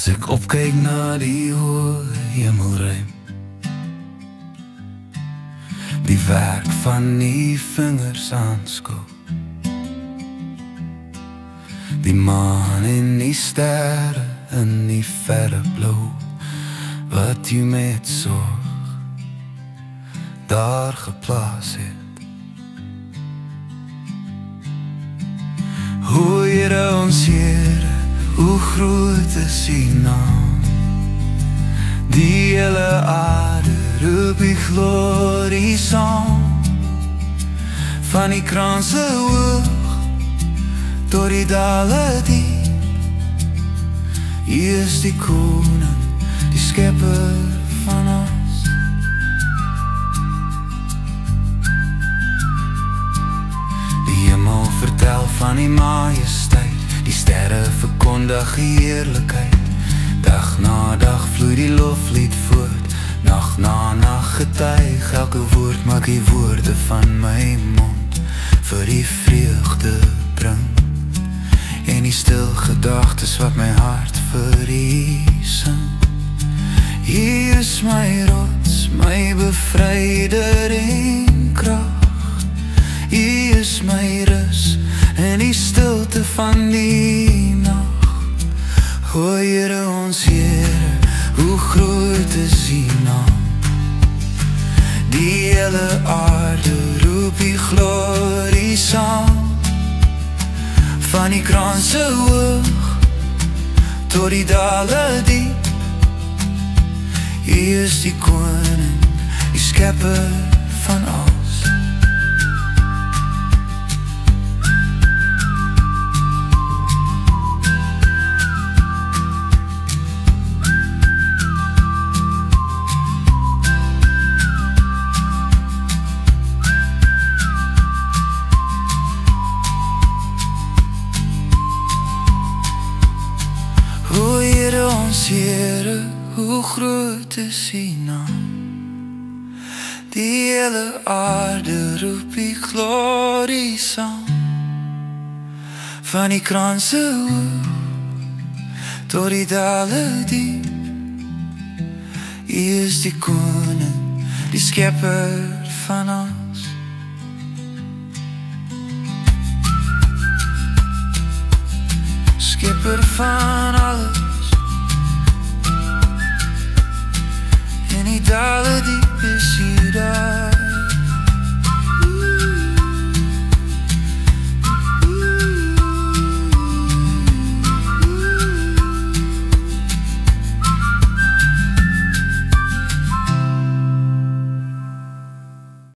As ek opkyk na die hoë hemelruim, die werk van die vingers aanskou, die maan en die sterre in die verre blou, wat jy met sorg daar geplaas het. O Here ons Here, hoe groot is die naam, die hele aarde roep die glorie saam, van die kranse hoog tot die dale diep. U is die koning, die skepper van ons. Die hemel vertel van die majesteit, die sterre verkondig die heerlikheid. Dag na dag vloei die loflied voort, nacht na nacht getuig elke woord, maak die woorde van my mond vir die vreugde bring, en die stil gedagtes wat my hart vir U sing. U is my rots, my bevryder en krag, U is my rus in die stilte van die nacht. O Here ons Here, hoe groot is U naam, die hele aarde roep die glorie saam, van die kranse hoog tot die dale diep. U is die koning, die skepper van alles. O Here ons Here, hoe groot is U naam, die hele aarde roep die glorie saam, van die kranse hoog tot die dale diep. U is die koning, die skepper van ons. Skepper van alles, en die dale diep is U daar.